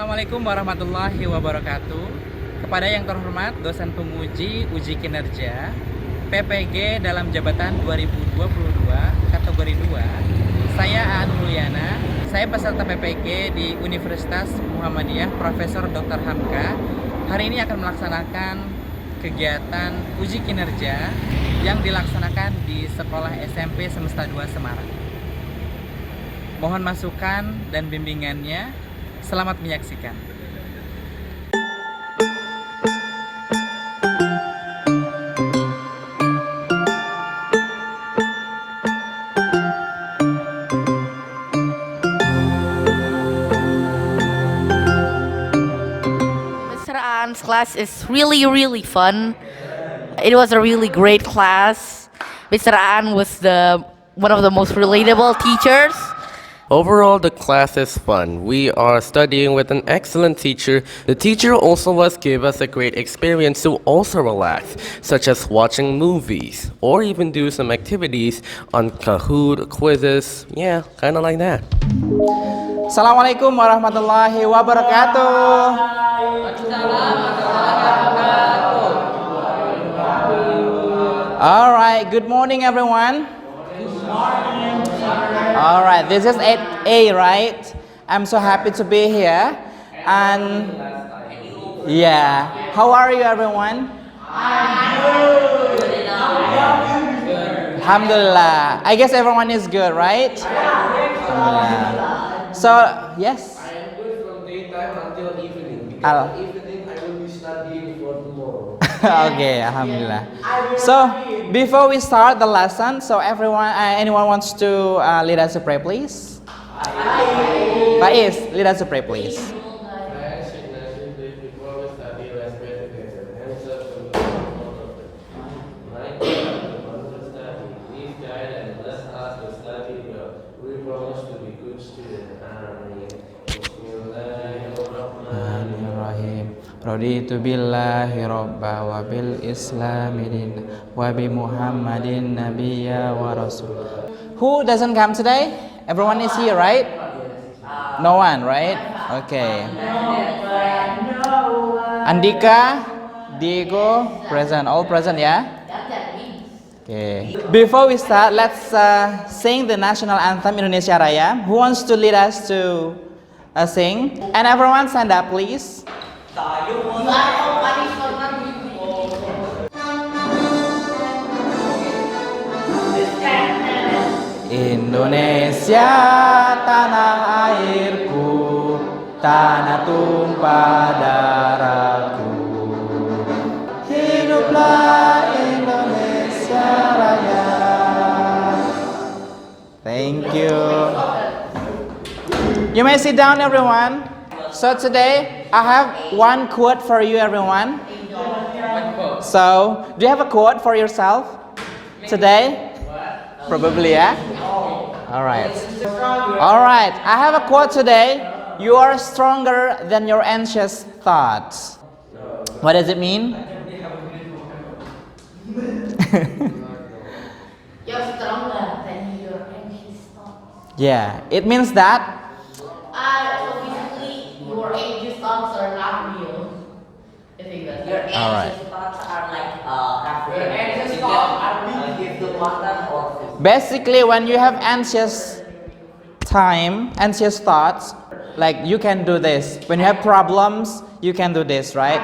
Assalamualaikum warahmatullahi wabarakatuh. Kepada yang terhormat dosen penguji uji kinerja PPG dalam jabatan 2022 kategori 2, saya Aan Mulyana. Saya peserta PPG di Universitas Muhammadiyah Profesor Dr. Hamka. Hari ini akan melaksanakan kegiatan uji kinerja yang dilaksanakan di Sekolah SMP Semesta 2 Semarang. Mohon masukan dan bimbingannya. Selamat menyaksikan. Mr. An's class is really fun. It was a really great class. Mr. An was one of the most relatable teachers. Overall, the class is fun. We are studying with an excellent teacher. The teacher also gave us a great experience to also relax, such as watching movies or even do some activities on Kahoot, quizzes, kind of like that. Assalamualaikum warahmatullahi wabarakatuh. All right, good morning everyone. All right, this is 8A, right? I'm so happy to be here. And how are you everyone? Alhamdulillah. I guess everyone is good, right? Alhamdulillah. So, yes. I am good from daytime until evening. Because evening I will be studying for tomorrow. Okay, alhamdulillah. So, before we start the lesson, so anyone wants to lead us to pray, please? Faiz, lead us to pray, please. Raditu billahi robba wa bil islami din wa bi muhammadin nabiyya wa rasul. Who doesn't come today? Everyone is here, right? No one, right? Okay. Andika, Diego, present. All present, yeah? Okay. Before we start, let's sing the national anthem Indonesia Raya. Who wants to lead us to sing? And everyone stand up, please. Indonesia tanah airku, tanah tumpah darahku. Hiduplah Indonesia Raya. Thank you. You may sit down, everyone. So today I have one quote for you, everyone. So, do you have a quote for yourself today? Probably, yeah? Alright. Alright, I have a quote today. You are stronger than your anxious thoughts. What does it mean? You're stronger than your anxious thoughts. Yeah, it means that So basically, your anxious thoughts are not real. Your anxious thoughts are like your anxious thoughts are real. Give the water or basically when you have anxious thoughts, like you can do this. When you have problems, you can do this, right?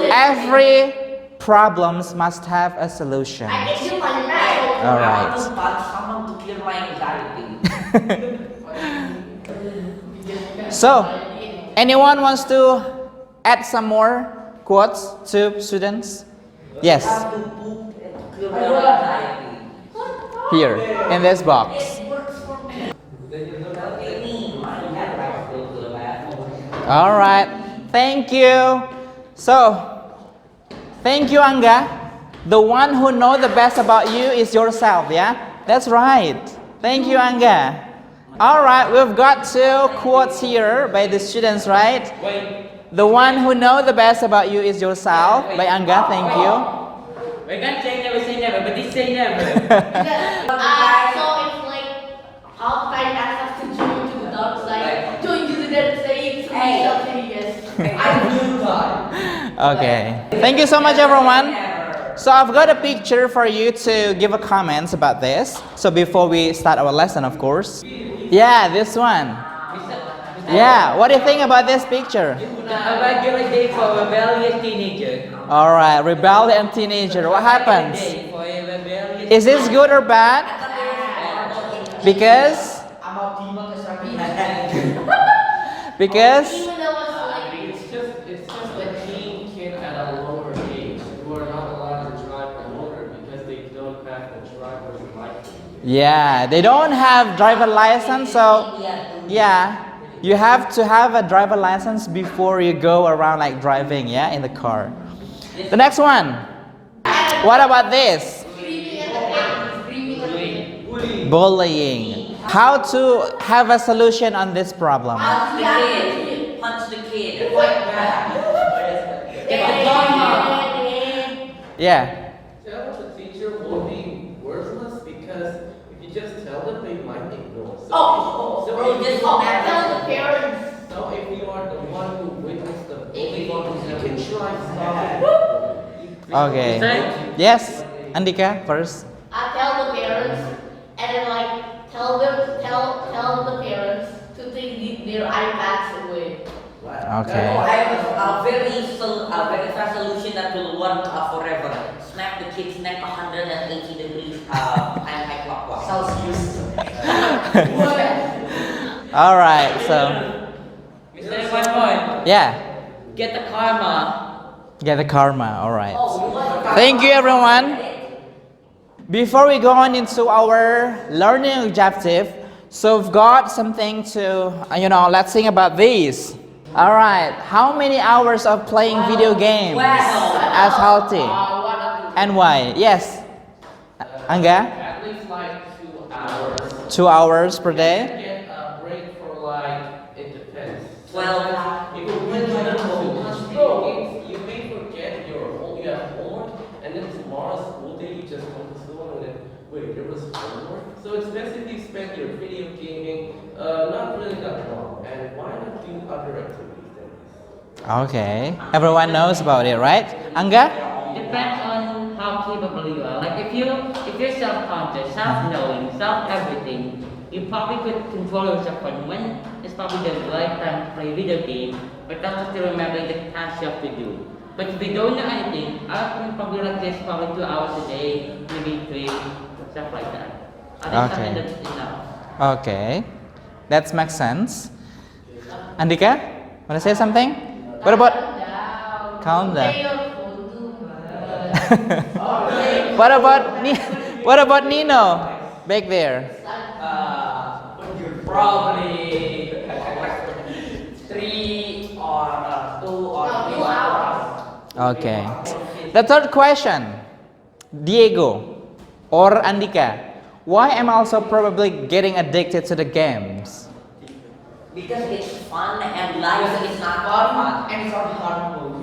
Every problems must have a solution. All right. Someone to clear my anxiety. So, anyone wants to add some more quotes to students? Yes. Here, in this box. All right. Thank you. So, thank you, Angga. The one who knows the best about you is yourself, yeah? That's right. Thank you, Angga. All right, we've got two quotes here by the students, right? The one who knows the best about you is yourself, by Angga. Thank you. We can't say never, but this say never. So it's like how kind access to join to the dark side, join to the dark side, so Okay. Thank you so much, everyone. So I've got a picture for you to give a comments about this. So before we start our lesson, of course. Yeah, this one. Yeah, what do you think about this picture? A regular day for a rebellious teenager. All right, rebellious teenager. What happens? Day for a rebellious Is this good or bad? Because because Even though it's like It's just a teen kid at a lower age who are not allowed to drive a motor because they don't have a driver's license. yeah, they don't have driver license, so yeah, you have to have a driver license before you go around like driving, yeah, in the car. The next one. What about this? Bullying. How to have a solution on this problem? punch the kid. Punch the kid. Get the karma. Yeah. Tell the teacher will be worthless because if you just tell them, they might ignore. So Oh, bro, just tell the parents. So if you are the one who witnessed the bullying, you can try to stop it. Okay. Yes, Andika first. I tell the parents, and then like tell the parents to take their iPads away. Okay. Oh, I have a very fast solution that will work forever. Snap the kid's neck 180 degrees anti-clockwise. Celsius. All right. So Mr. One more. yeah, Get the karma. get the karma. All right. Oh, Thank you, everyone. Before we go on into our learning objective, so we've got something to, let's think about these. All right, how many hours of playing video games as healthy? And why? Yes. Angga? At least like 2 hours. 2 hours per day? Get a break for like, it depends. Well, If you really want to too much video games, you may forget you have homework, and then tomorrow's school day, you just come to school and then, wait, there was homework? So it's best if you spend your video gaming not really that long, and why not do other activities then? Okay. Everyone knows about it, right? Angga? Depends on how capable you are. Like if you're self-conscious, self-knowing, self-everything, you probably could control yourself on when it's probably the right time to play video game, but also still remembering the tasks you have to do. But if you don't know anything, I would probably like this probably 2 hours a day, maybe 3, stuff like that. I think something that's enough. Okay. That makes sense. Andika? Want to say something? What about? Calm down. What about Nino back there? Probably 3 or 2 or 3 hours. Okay. The third question, Diego or Andika, why am I also probably getting addicted to the games? because it's fun and life is not fun and it's not harmful.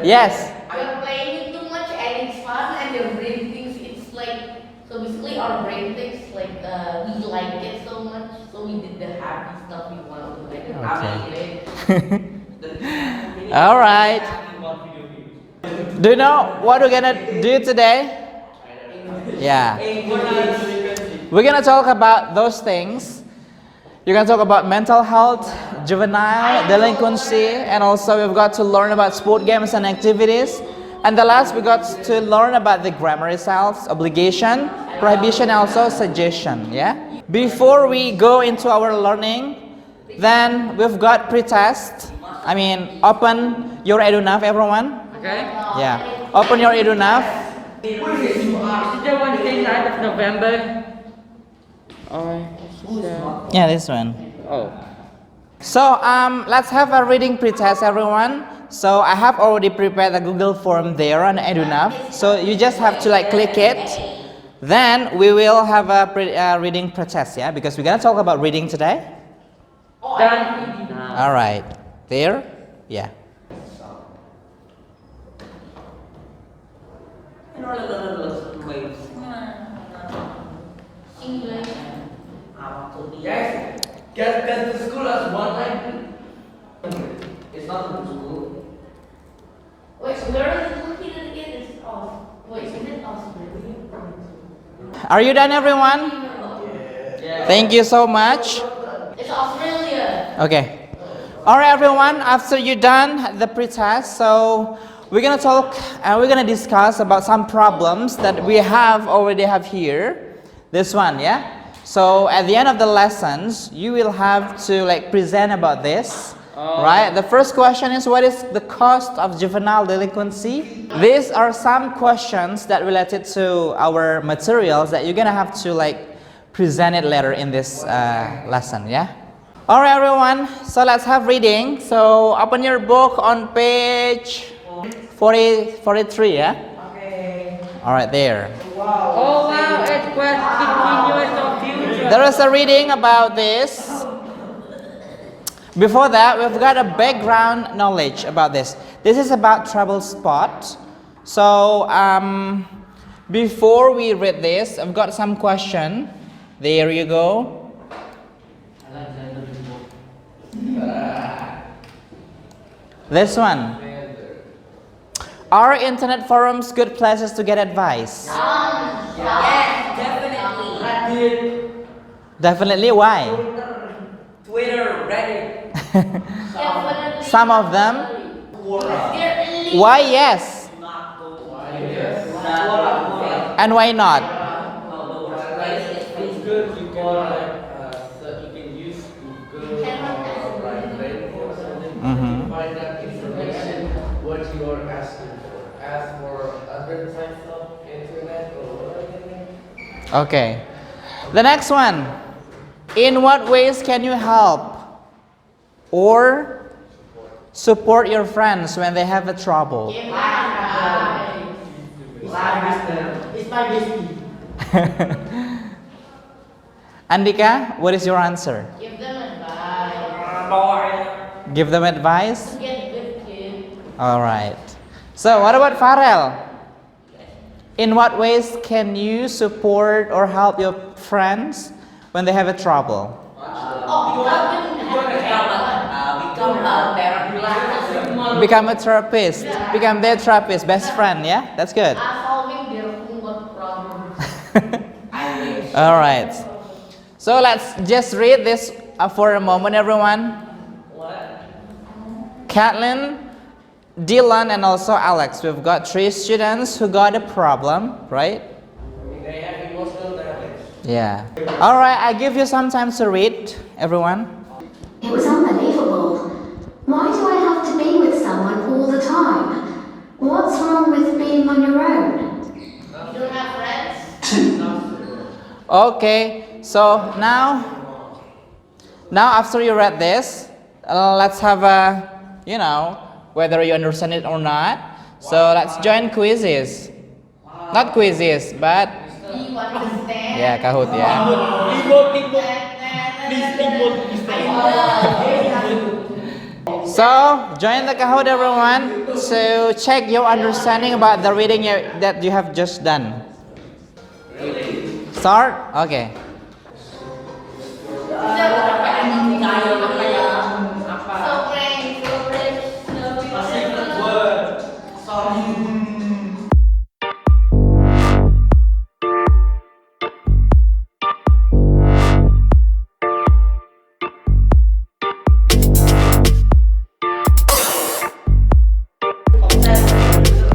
Yes. We're playing it too much and it's fun and your brain thinks it's like, so basically our brain thinks like we like it so much, so we did the happy stuff we want to like happy. All right. Do you know what we're gonna do today? Yeah. We're gonna talk about those things. You're gonna talk about mental health, juvenile delinquency, and also we've got to learn about sport games and activities. And the last we got to learn about the grammar itself, obligation, prohibition, and also suggestion. Yeah. Before we go into our learning, then we've got pre-test. I mean, open your EduNav, everyone. Okay? Yeah. Open your EduNav. Is it the one thing 9th of November? Or Yeah, this one. oh. So let's have a reading pretest, everyone. So I have already prepared a Google form there on EduNav. So you just have to like click it. Then we will have a reading pretest, yeah, because we're gonna talk about reading today. Done. All right, there, yeah. Guys, the school has one line. It's not the school. Are you done, everyone? Thank you so much. It's Australia. Okay. All right, everyone. After you're done the pretest, so we're gonna talk and we're gonna discuss about some problems that we already have here. This one, yeah. So at the end of the lessons, you will have to like present about this. Right? The first question is, what is the cost of juvenile delinquency? These are some questions that related to our materials that you're gonna have to like present it later in this lesson, yeah? All right, everyone, so let's have reading. So open your book on page 43, yeah? Okay. All right, there. Oh wow, it's quite continuous of future. There is a reading about this. Before that, we've got a background knowledge about this. This is about trouble spot. So before we read this, I've got some question. There you go. This one. Are internet forums good places to get advice? Yes, definitely. Definitely. Why? Twitter, Reddit. Definitely. Some of them. Why yes? And why not? It's good you can use Google or or something. Find that information what you are asking for. Ask for other types of internet or whatever. Okay. The next one. In what ways can you help or support your friends when they have a trouble? It's my business. Andika, what is your answer? Give them advice. Give them advice? Get good kid. All right. So, what about Farrell? In what ways can you support or help your friends when they have a trouble? Become a therapist. Become their therapist, best friend, yeah? That's good. Solving their problems. All right. So let's just read this for a moment, everyone. Kathleen, Dylan, and also Alex. We've got 3 students who got a problem, right? They have emotional damage. Yeah. All right. I give you some time to read, everyone. It was unbelievable. Why do I have to be with someone all the time? What's wrong with being on your own? You don't have friends? Okay. So now after you read this, let's have a, whether you understand it or not. So let's join quizzes. Not quizzes, but Do you understand? yeah, Kahoot, yeah. So join the Kahoot, everyone, to check your understanding about the reading that you have just done. Start? Okay.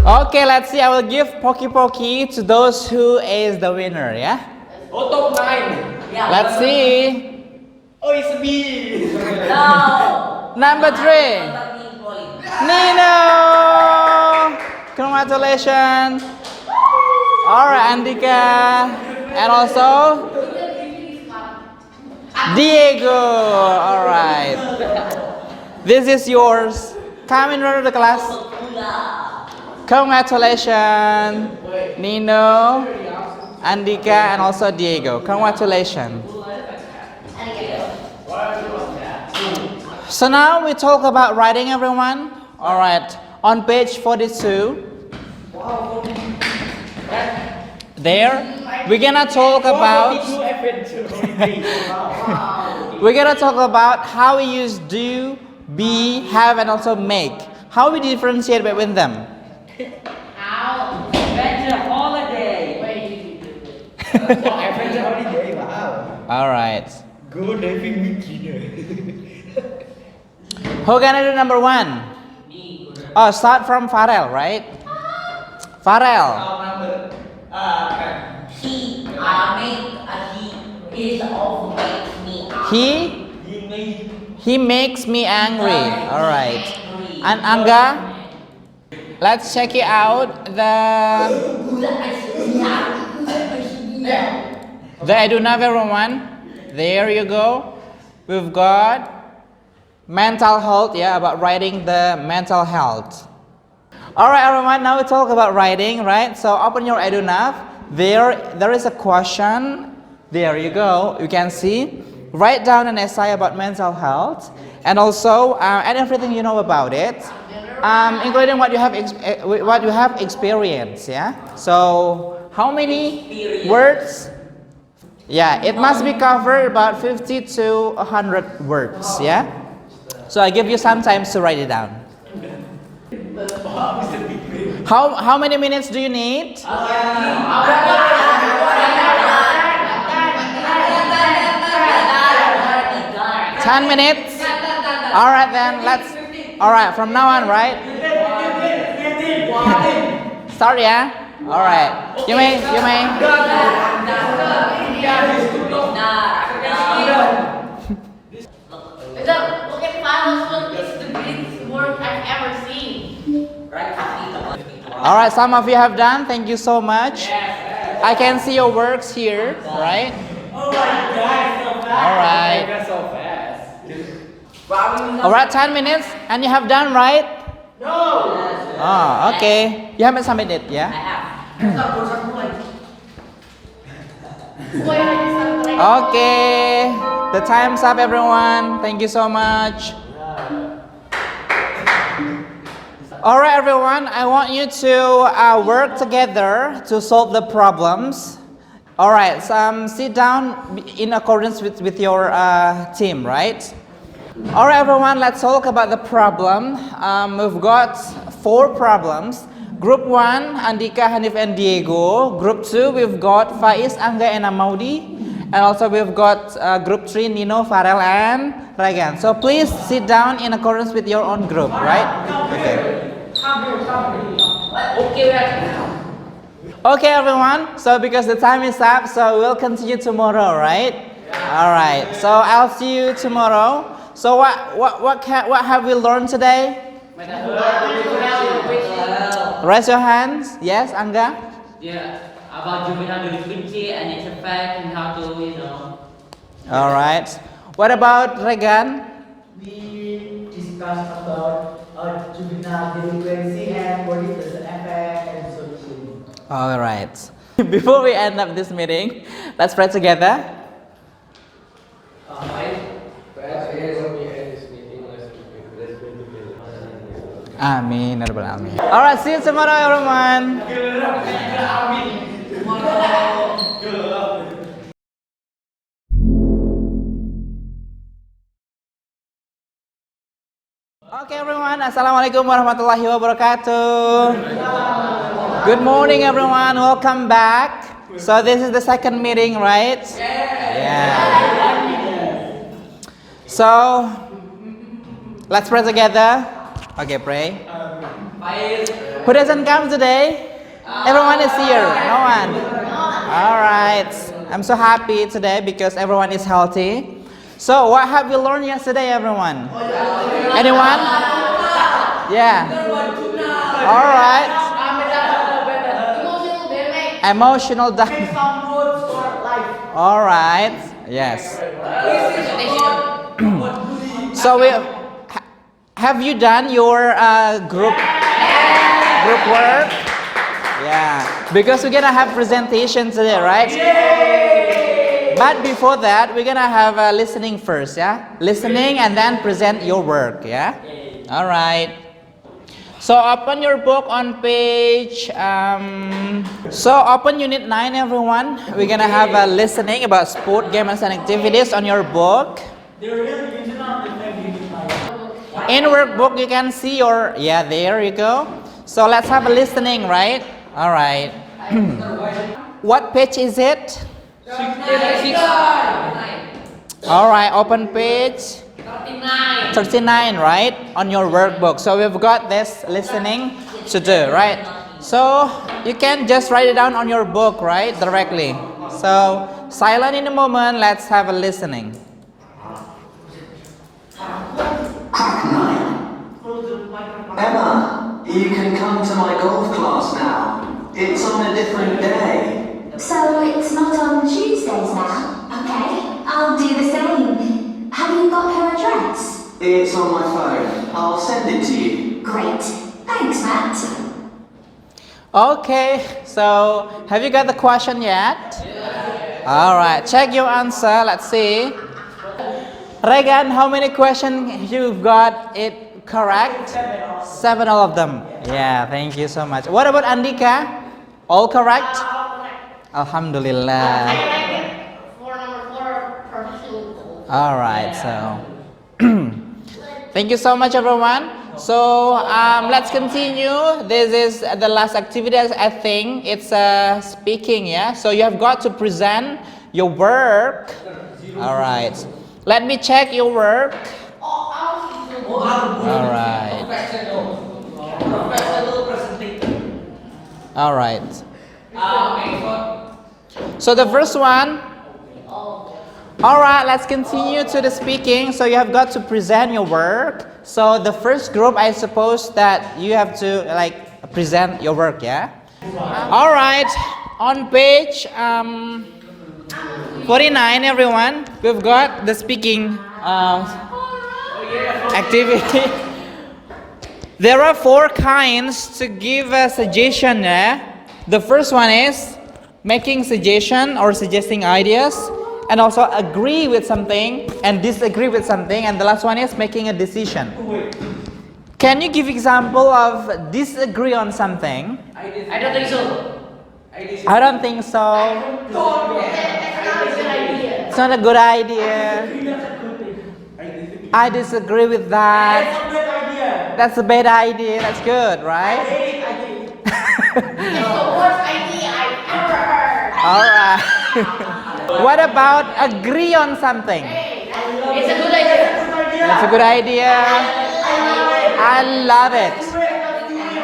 Okay, let's see. I will give Poki to those who is the winner, yeah? Oh, top 9. Let's see. Oh, it's me. No. Number 3. Nino! Congratulations. Alright, Andika. And also Diego. Alright. This is yours. Come in front of the class. Congratulations, Nino, Andika, and also Diego. Congratulations. So now we talk about writing, everyone. All right, on page 42. There, we're gonna talk about how we use do, be, have, and also make. How we differentiate between them. How? Adventure holiday. Wait. Average holiday, wow. All right. Go diving with Gina. Who gonna do number one? Oh, start from Farel, right? Farel. He is also makes me He makes me angry. All right. And Angga, let's check it out. The Eduna everyone. There you go. We've got mental health. Yeah, about writing the mental health. All right, everyone. Now we talk about writing, right? So open your Eduna. There is a question. There you go. You can see. Write down an essay about mental health, and also and everything you know about it, including what you have experienced. Yeah. So how many words? Yeah, it must be covered about 50 to 100 words. Yeah. So I give you some time to write it down. How many minutes do you need? 10 minutes? Alright then, alright, from now on, right? Start, yeah? Alright. You may. Look at Father's book. It's the greatest work I've ever seen. Alright, some of you have done. Thank you so much. I can see your works here, right? Alright. Alright, 10 minutes. And you have done, right? No. Oh, okay. You haven't submitted, yeah? Okay. The time's up, everyone. Thank you so much. Alright, everyone. I want you to work together to solve the problems. Alright, sit down in accordance with your team, right? Alright, everyone, let's talk about the problem. We've got 4 problems. Group 1, Andika, Hanif, and Diego. Group 2, we've got Faiz, Angga, and Amaudi. And also we've got Group 3, Nino, Farel, and Regan. So please sit down in accordance with your own group, right? Okay, everyone. So because the time is up, so we'll continue tomorrow, right? Alright, so I'll see you tomorrow. So what have we learned today? Raise your hands. Yes, Angga? Yeah, about juvenile delinquency and its effect and how to, Alright. What about Regan? We discussed about juvenile delinquency and what is the effect and solution. Alright. Before we end up this meeting, let's pray together. Amin. Alright, see you tomorrow, everyone. Okay, everyone. Assalamualaikum warahmatullahi wabarakatuh. Good morning, everyone. Welcome back. So this is the second meeting, right? Yeah. So let's pray together. Okay, pray. Who doesn't come today? Everyone is here. No one. All right. I'm so happy today because everyone is healthy. So what have we learned yesterday, everyone? Anyone? Yeah. All right. Emotional damage. All right. Yes. So have you done your group work? Yeah. Because we're gonna have presentation today, right? But before that, we're gonna have listening first, yeah? Listening and then present your work, yeah? All right. So open your book on page. So open unit 9, everyone. We're gonna have a listening about sport, games, and activities on your book. In workbook, you can see your, there you go. So let's have a listening, right? All right. What page is it? All right, open page 39, right? On your workbook. So we've got this listening to do, right? So you can just write it down on your book, right? Directly. So silent in a moment, let's have a listening. Emma, you can come to my golf class now. It's on a different day. So it's not on Tuesdays now? Okay, I'll do the same. Have you got her address? It's on my phone. I'll send it to you. Great. Thanks, Matt. Okay, so have you got the question yet? All right, check your answer. Let's see. Regan, how many questions you've got it correct? 7, all of them. Yeah, thank you so much. What about Andika? All correct? Alhamdulillah. For number 4, professional. All right, so thank you so much, everyone. So let's continue. This is the last activity. I think it's speaking. Yeah. So you have got to present your work. All right. Let me check your work. All right. All right. So the first one. All right, let's continue to the speaking. So you have got to present your work. So the first group, I suppose that you have to present your work, yeah? All right, on page 49, everyone, we've got the speaking activity. There are 4 kinds to give a suggestion, yeah? The first one is making suggestion or suggesting ideas, and also agree with something and disagree with something, and the last one is making a decision. Can you give example of disagree on something? I don't think so. I don't think so. It's not a good idea. I disagree with that. That's a bad idea. That's good, right? It's the worst idea I've ever heard. All right. What about agree on something? It's a good idea. That's a good idea. I love it.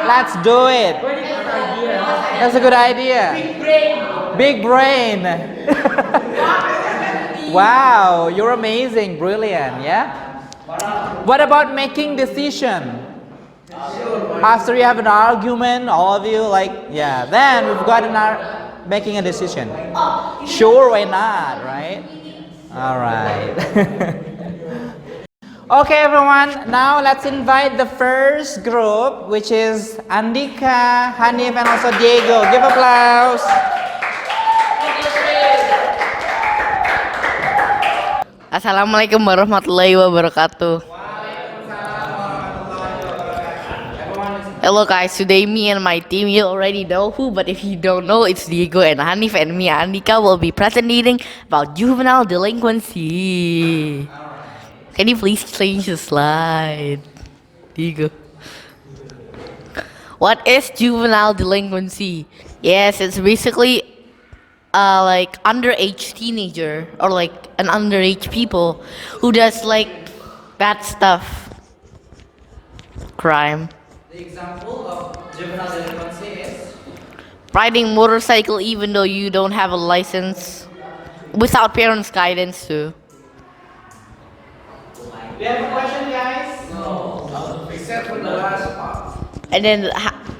Let's do it. That's a good idea. Big brain. Wow, you're amazing, brilliant, yeah? What about making decision? After you have an argument, all of you yeah, then we've got making a decision. Sure, why not, right? All right. Okay, everyone. Now let's invite the first group, which is Andika, Hanif, and also Diego. Give applause. Assalamualaikum warahmatullahi wabarakatuh. Hello guys, today me and my team, you already know who, but if you don't know, it's Diego and Hanif, and me, Andika, will be presenting about juvenile delinquency. Can you please change the slide? Diego. What is juvenile delinquency? Yes, it's basically underage teenager or an underage people who does bad stuff, crime. The example of juvenile delinquency is Riding motorcycle even though you don't have a license, without parents' guidance too. Do you have a question, guys? No. Except for the last part. And then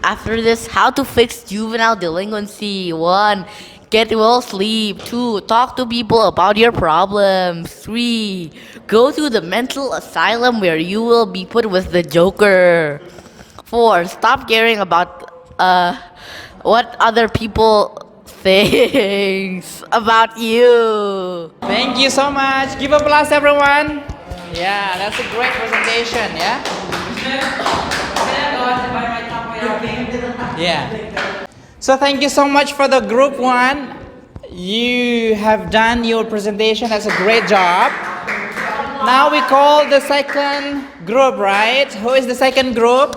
after this, how to fix juvenile delinquency. 1. Get well sleep. 2. Talk to people about your problems. 3. Go to the mental asylum where you will be put with the Joker. 4. Stop caring about what other people think about you. Thank you so much. Give applause, everyone. Yeah, that's a great presentation, yeah? Yeah. So thank you so much for the group 1. You have done your presentation. That's a great job. Now we call the second group, right? Who is the second group?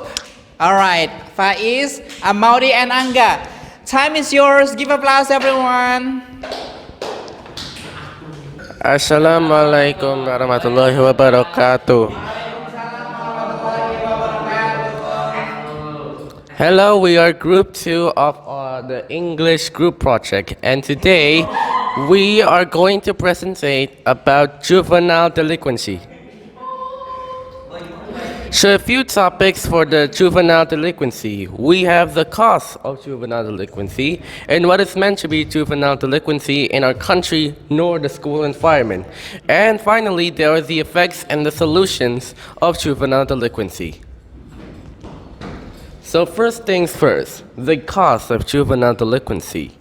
All right, Faiz, Amaudi, and Angga. Time is yours. Give applause, everyone. Assalamualaikum warahmatullahi wabarakatuh. Hello, we are group 2 of the English group project, and today we are going to presentate about juvenile delinquency. So a few topics for the juvenile delinquency. We have the cause of juvenile delinquency and what is meant to be juvenile delinquency in our country nor the school environment. And finally, there are the effects and the solutions of juvenile delinquency. So first things first, the cause of juvenile delinquency.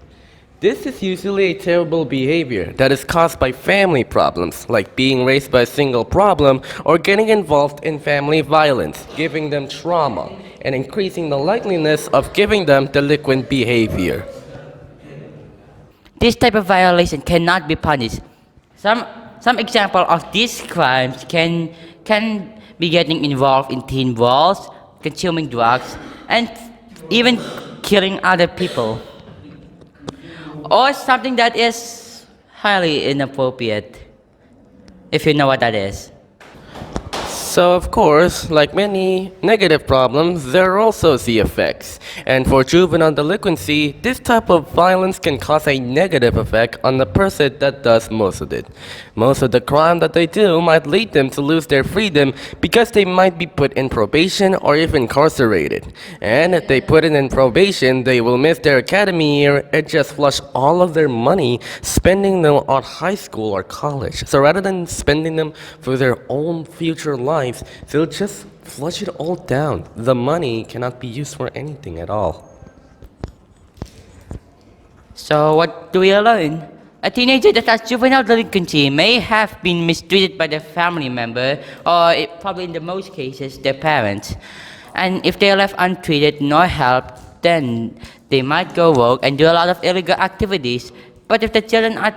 This is usually a terrible behavior that is caused by family problems, like being raised by a single problem or getting involved in family violence, giving them trauma, and increasing the likeliness of giving them delinquent behavior. This type of violation cannot be punished. Some example of these crimes can be getting involved in teen wars, consuming drugs, and even killing other people. Or something that is highly inappropriate, if you know what that is. So of course, like many negative problems, there are also the effects. And for juvenile delinquency, this type of violence can cause a negative effect on the person that does most of it. Most of the crime that they do might lead them to lose their freedom because they might be put in probation or even incarcerated. And if they put it in probation, they will miss their academy year and just flush all of their money spending them on high school or college. So rather than spending them for their own future lives, they'll just flush it all down. The money cannot be used for anything at all. So what do we learn? A teenager that has juvenile delinquency may have been mistreated by their family member, or probably in the most cases, their parents. And if they are left untreated nor helped, then they might go rogue and do a lot of illegal activities. But if the children are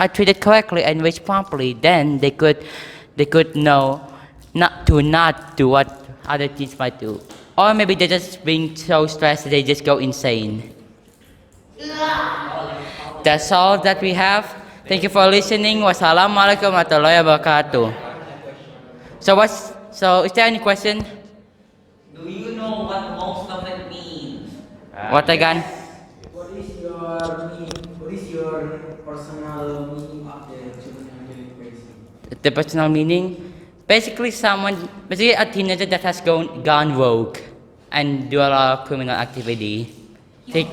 treated correctly and raised properly, then they could know not do what other teens might do. Or maybe they're just being so stressed that they just go insane. That's all that we have. Thank you for listening. Wassalamualaikum warahmatullahi wabarakatuh. So is there any question? Do you know what most of it means? What again? What is your personal meaning of the juvenile delinquency? The personal meaning? Basically a teenager that has gone rogue and do a lot of criminal activity. Even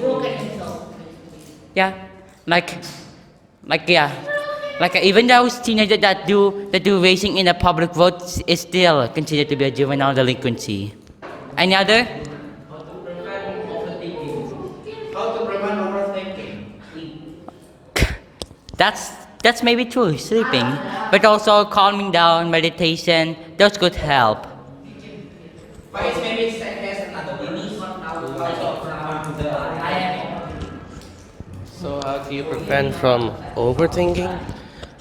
those teenagers that do racing in a public road is still considered to be a juvenile delinquency. Any other? How to prevent overthinking? That's maybe true, sleeping, but also calming down, meditation, those could help. So how do you prevent from overthinking?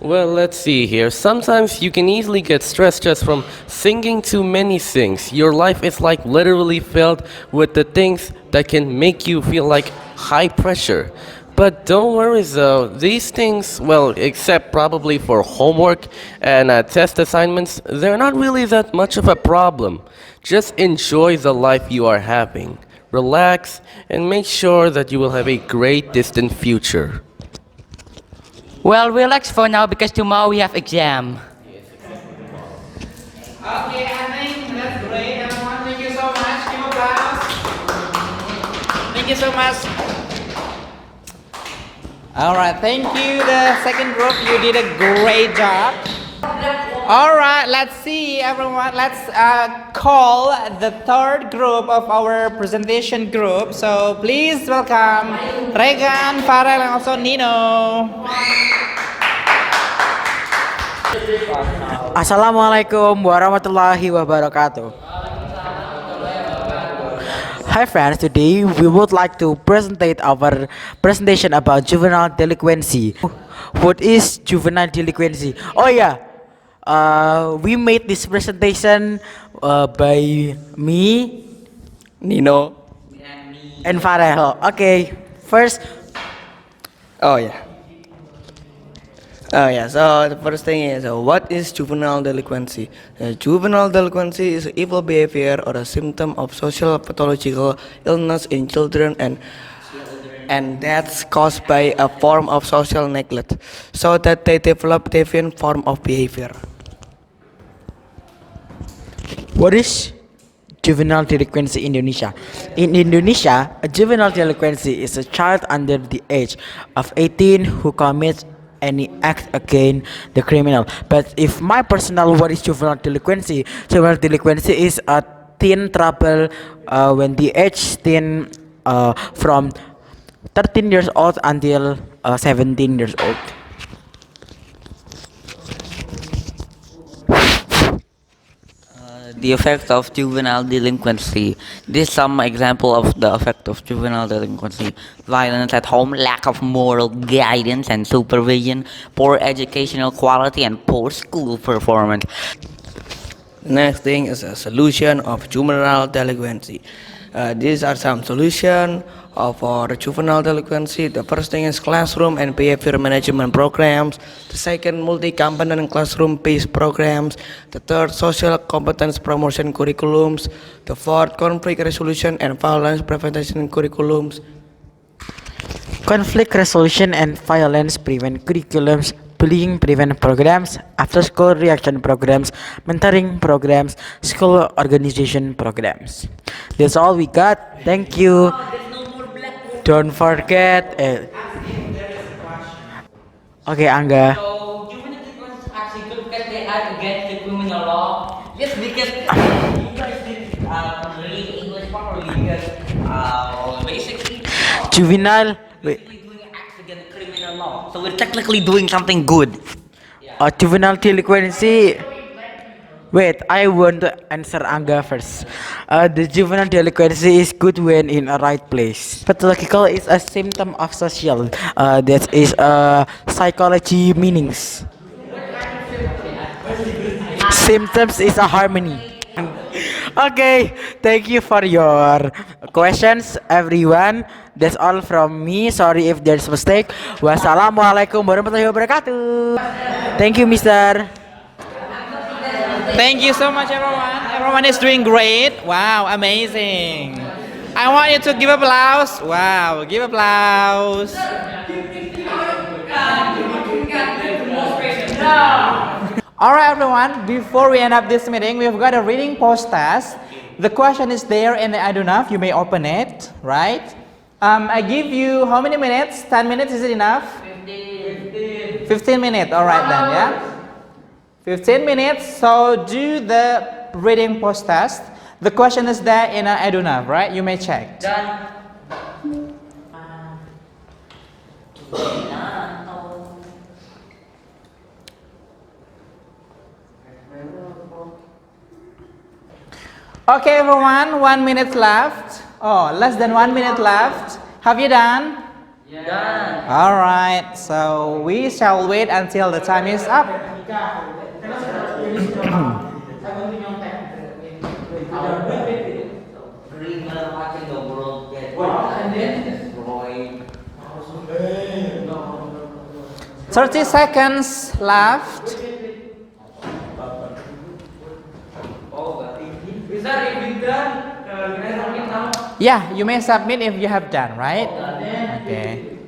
Well, let's see here. Sometimes you can easily get stressed just from thinking too many things. Your life is like literally filled with the things that can make you feel like high pressure. But don't worry though, these things, well, except probably for homework and test assignments, they're not really that much of a problem. Just enjoy the life you are having. Relax and make sure that you will have a great distant future. Well, relax for now because tomorrow we have exam. Okay, I think that's great, everyone. Thank you so much. Give applause. Thank you so much. All right, thank you, the second group. You did a great job. All right, let's see, everyone. Let's call the third group of our presentation group. So please welcome Regan, Farel, and also Nino. Assalamualaikum warahmatullahi wabarakatuh. Hi friends, today we would like to present our presentation about juvenile delinquency. What is juvenile delinquency? Oh yeah, we made this presentation by me, Nino, and Farel. Okay, First, Oh yeah. Oh yeah. So the first thing is, what is juvenile delinquency? Juvenile delinquency is evil behavior or a symptom of social pathological illness in children, and that's caused by a form of social neglect, so that they develop deviant form of behavior. what is juvenile delinquency in Indonesia? In Indonesia, a juvenile delinquency is a child under the age of 18 who commits any act against the criminal. But if my personal, what is juvenile delinquency? Juvenile delinquency is a teen trouble when the age teen from 13 years old until 17 years old. The effect of juvenile delinquency. This is some example of the effect of juvenile delinquency: violence at home, lack of moral guidance and supervision, poor educational quality, and poor school performance. The next thing is a solution of juvenile delinquency. These are some solutions for juvenile delinquency. The first thing is classroom and behavior management programs. The second, multi-component classroom-based programs. The third, social competence promotion curriculums. The fourth, conflict resolution and violence prevention curriculums. Conflict resolution and violence prevent curriculums, bullying prevent programs, after school reaction programs, mentoring programs, school organization programs. That's all we got. Thank you. Don't forget. Okay, Angga. So, juvenile delinquents is actually good because they are against the criminal law. Yes, because you guys didn't read English properly because basically Juvenile. Wait. Doing acts against criminal law. So we're technically doing something good. Juvenile delinquency. Wait, I want to answer Angga first. The juvenile delinquency is good when in a right place. Pathological is a symptom of social. That is psychology meanings. Symptoms is a harmony. Okay, thank you for your questions, everyone. That's all from me. Sorry if there's mistake. Wassalamualaikum warahmatullahi wabarakatuh. Thank you, Mister. Thank you so much, everyone. Everyone is doing great. Wow, amazing. I want you to give applause. Wow, give applause. All right, everyone. Before we end up this meeting, we've got a reading post test. The question is there in the enough. You may open it, right? I give you how many minutes? 10 minutes, is it enough? 15 minutes. All right then, yeah. 15 minutes. So do the reading post test. The question is there in enough, right? You may check. done. Okay, everyone. 1 minute left. Oh, less than 1 minute left. Have you done? Done. All right. So we shall wait until the time is up. Watching the world get destroyed. 30 seconds left. Is that if you done? Can I submit now? Yeah, you may submit if you have done, right? Okay.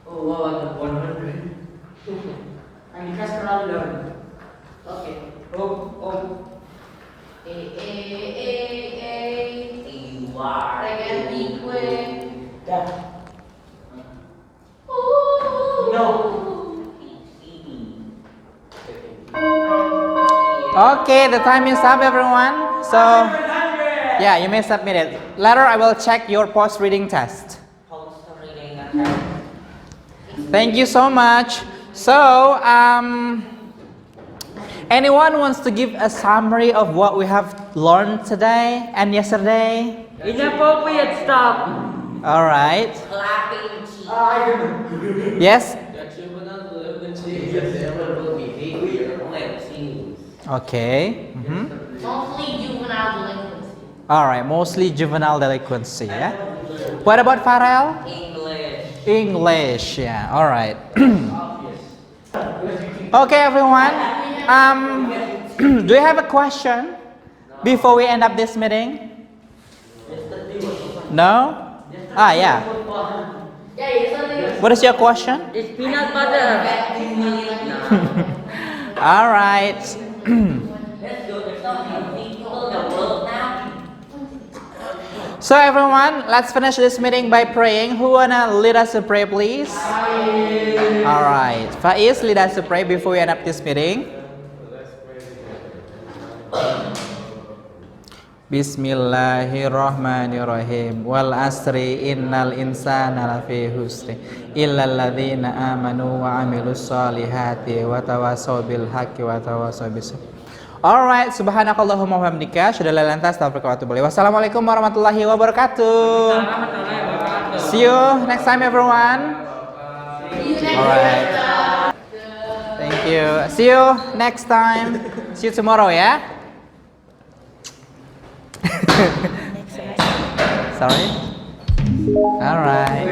Oh wow, 100. Andika sekarang done. Okay. Oh. Okay, the time is up, everyone. So, yeah, you may submit it. Later, I will check your post-reading test. Thank you so much. So, anyone wants to give a summary of what we have learned today and yesterday? Inappropriate stuff. All right. Clapping cheeks. Yes? Okay. Mostly juvenile delinquency. All right, mostly juvenile delinquency, yeah? What about Farel? English. English, yeah, all right. Okay, everyone. Do you have a question before we end up this meeting? No? Ah, yeah. What is your question? It's peanut butter. All right. Let's go. There's so many people in the world now. So everyone, let's finish this meeting by praying. Who wanna lead us to pray, please? All right. Faiz, lead us to pray before we end up this meeting. Bismillahirrahmanirrahim. Wal asri innal insana lafi husri illal ladzina amanu wa amilus solihati wa tawassaw bil haqqi wa tawassaw bis sabr. Alright, subhanakallahumma wa bihamdika asyhadu an la ilaha illa anta astaghfiruka wa atubu ilaik. Wassalamualaikum warahmatullahi wabarakatuh. See you next time everyone. Alright. Thank you. See you next time. See you tomorrow ya. Sorry. All right.